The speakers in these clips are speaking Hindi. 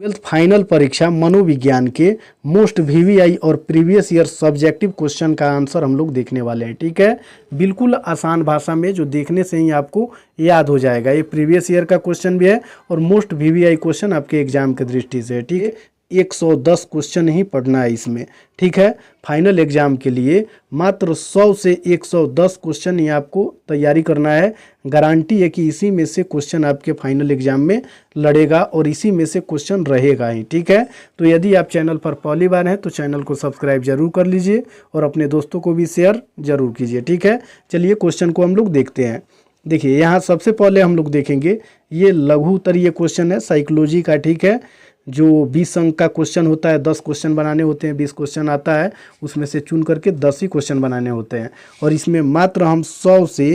ट्वेल्थ फाइनल परीक्षा मनोविज्ञान के मोस्ट वीवीआई और प्रीवियस ईयर सब्जेक्टिव क्वेश्चन का आंसर हम लोग देखने वाले हैं। ठीक है, बिल्कुल आसान भाषा में, जो देखने से ही आपको याद हो जाएगा। ये प्रीवियस ईयर का क्वेश्चन भी है और मोस्ट वीवीआई क्वेश्चन आपके एग्जाम की दृष्टि से है। ठीक है, 110 क्वेश्चन ही पढ़ना है इसमें। ठीक है, फाइनल एग्जाम के लिए मात्र 100 से 110 क्वेश्चन ही आपको तैयारी करना है। गारंटी है कि इसी में से क्वेश्चन आपके फाइनल एग्जाम में लड़ेगा और इसी में से क्वेश्चन रहेगा ही। ठीक है, तो यदि आप चैनल पर पहली बार हैं तो चैनल को सब्सक्राइब जरूर कर लीजिए और अपने दोस्तों को भी शेयर जरूर कीजिए। ठीक है, चलिए क्वेश्चन को हम लोग देखते हैं। देखिए, यहाँ सबसे पहले हम लोग देखेंगे, ये लघु उत्तरीय क्वेश्चन है साइकोलॉजी का। ठीक है, जो 20 अंक का क्वेश्चन होता है, 10 क्वेश्चन बनाने होते हैं, 20 क्वेश्चन आता है, उसमें से चुन करके 10 ही क्वेश्चन बनाने होते हैं और इसमें मात्र हम 100 से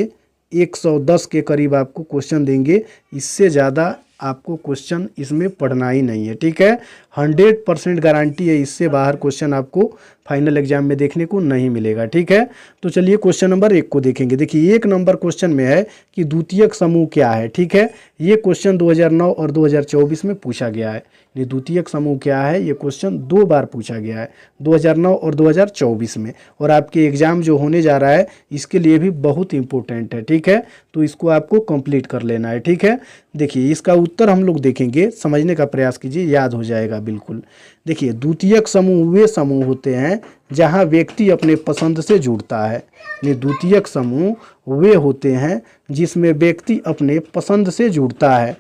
110 के करीब आपको क्वेश्चन देंगे। इससे ज़्यादा आपको क्वेश्चन इसमें पढ़ना ही नहीं है। ठीक है, 100% गारंटी है, इससे बाहर क्वेश्चन आपको फाइनल एग्जाम में देखने को नहीं मिलेगा। ठीक है, तो चलिए क्वेश्चन नंबर 1 को देखेंगे। देखिए, 1 नंबर क्वेश्चन में है कि द्वितीयक समूह क्या है। ठीक है, ये क्वेश्चन 2009 और 2024 में पूछा गया है। ये द्वितीयक समूह क्या है, ये क्वेश्चन 2 बार पूछा गया है, 2009 और 2024 में, और आपके एग्जाम जो होने जा रहा है इसके लिए भी बहुत इंपॉर्टेंट है। ठीक है, तो इसको आपको कंप्लीट कर लेना है। ठीक है, देखिए इसका उत्तर हम लोग देखेंगे, समझने का प्रयास कीजिए, याद हो जाएगा बिल्कुल। देखिए, द्वितीयक समूह वे समूह होते हैं जहां व्यक्ति अपने पसंद से जुड़ता है। ये द्वितीयक समूह वे होते हैं जिसमें व्यक्ति अपने पसंद से जुड़ता है।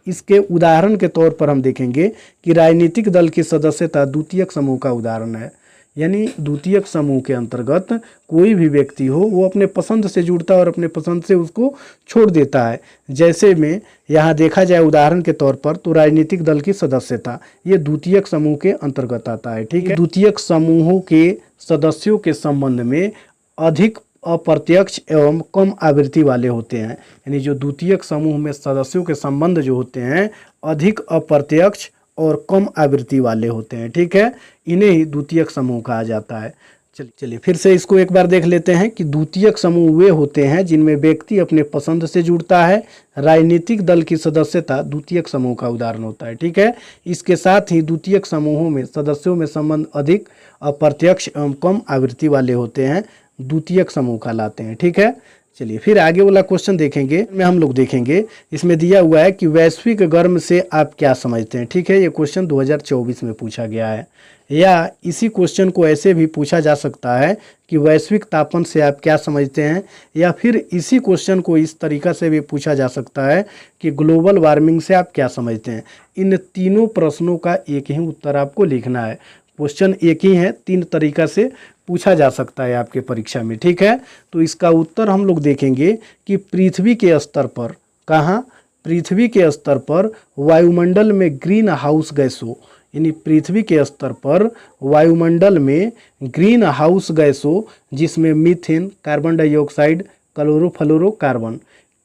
इसके उदाहरण के तौर पर हम देखेंगे कि राजनीतिक दल की सदस्यता द्वितीयक समूह का उदाहरण है। यानी द्वितीयक समूह के अंतर्गत कोई भी व्यक्ति हो, वो अपने पसंद से जुड़ता है और अपने पसंद से उसको छोड़ देता है। जैसे में यहाँ देखा जाए उदाहरण के तौर पर, तो राजनीतिक दल की सदस्यता ये द्वितीयक समूह के अंतर्गत आता है। ठीक है, द्वितीयक समूहों के सदस्यों के संबंध में अधिक अप्रत्यक्ष एवं कम आवृत्ति वाले होते हैं। यानी जो द्वितीयक समूह में सदस्यों के संबंध जो होते हैं अधिक अप्रत्यक्ष और कम आवृत्ति वाले होते हैं। ठीक है, इन्हें ही द्वितीयक समूह कहा जाता है। चलिए फिर से इसको एक बार देख लेते हैं कि द्वितीयक समूह वे होते हैं जिनमें व्यक्ति अपने पसंद से जुड़ता है। राजनीतिक दल की सदस्यता द्वितीयक समूह का उदाहरण होता है। ठीक है, इसके साथ ही द्वितीयक समूहों में सदस्यों में संबंध अधिक अप्रत्यक्ष एवं कम आवृत्ति वाले होते हैं, द्वितीयक समूह कहलाते हैं। ठीक है, चलिए फिर आगे वाला क्वेश्चन देखेंगे, में हम लोग देखेंगे, इसमें दिया हुआ है कि वैश्विक गर्म से आप क्या समझते हैं। ठीक है, ये क्वेश्चन 2024 में पूछा गया है। या इसी क्वेश्चन को ऐसे भी पूछा जा सकता है कि वैश्विक तापन से आप क्या समझते हैं, या फिर इसी क्वेश्चन को इस तरीका से भी पूछा जा सकता है कि ग्लोबल वार्मिंग से आप क्या समझते हैं। इन तीनों प्रश्नों का एक ही उत्तर आपको लिखना है। क्वेश्चन एक ही है, 3 तरीका से पूछा जा सकता है आपके परीक्षा में। ठीक है, तो इसका उत्तर हम लोग देखेंगे कि पृथ्वी के स्तर पर, कहाँ, पृथ्वी के स्तर पर वायुमंडल में ग्रीन हाउस गैसों, यानी पृथ्वी के स्तर पर वायुमंडल में ग्रीन हाउस गैसों जिसमें मीथेन, कार्बन डाइऑक्साइड, क्लोरोफ्लोरोकार्बन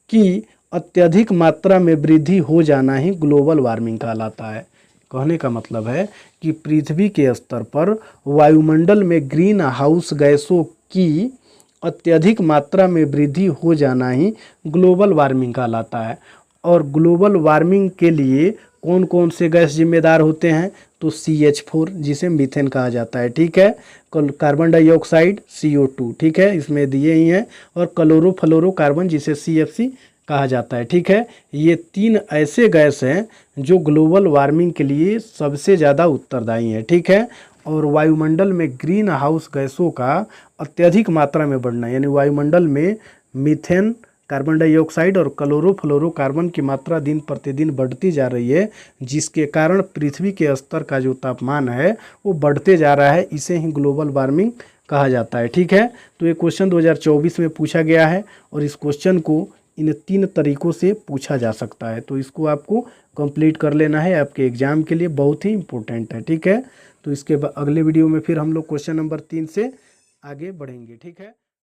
की अत्यधिक मात्रा में वृद्धि हो जाना ही ग्लोबल वार्मिंग कहलाता है। कहने का मतलब है कि पृथ्वी के स्तर पर वायुमंडल में ग्रीन हाउस गैसों की अत्यधिक मात्रा में वृद्धि हो जाना ही ग्लोबल वार्मिंग कहलाता है। और ग्लोबल वार्मिंग के लिए कौन कौन से गैस जिम्मेदार होते हैं, तो CH4 जिसे मीथेन कहा जाता है। ठीक है, कार्बन डाइऑक्साइड CO2, ठीक है, इसमें दिए ही हैं, और क्लोरोफ्लोरोकार्बन जिसे CFC कहा जाता है। ठीक है, ये 3 ऐसे गैस हैं जो ग्लोबल वार्मिंग के लिए सबसे ज़्यादा उत्तरदायी हैं। ठीक है, और वायुमंडल में ग्रीन हाउस गैसों का अत्यधिक मात्रा में बढ़ना, यानी वायुमंडल में मीथेन, कार्बन डाइऑक्साइड और क्लोरोफ्लोरोकार्बन की मात्रा दिन प्रतिदिन बढ़ती जा रही है, जिसके कारण पृथ्वी के स्तर का जो तापमान है वो बढ़ते जा रहा है। इसे ही ग्लोबल वार्मिंग कहा जाता है। ठीक है, तो ये क्वेश्चन 2024 में पूछा गया है और इस क्वेश्चन को इन 3 तरीकों से पूछा जा सकता है। तो इसको आपको कंप्लीट कर लेना है, आपके एग्जाम के लिए बहुत ही इंपॉर्टेंट है। ठीक है, तो इसके अगले वीडियो में फिर हम लोग क्वेश्चन नंबर 3 से आगे बढ़ेंगे। ठीक है।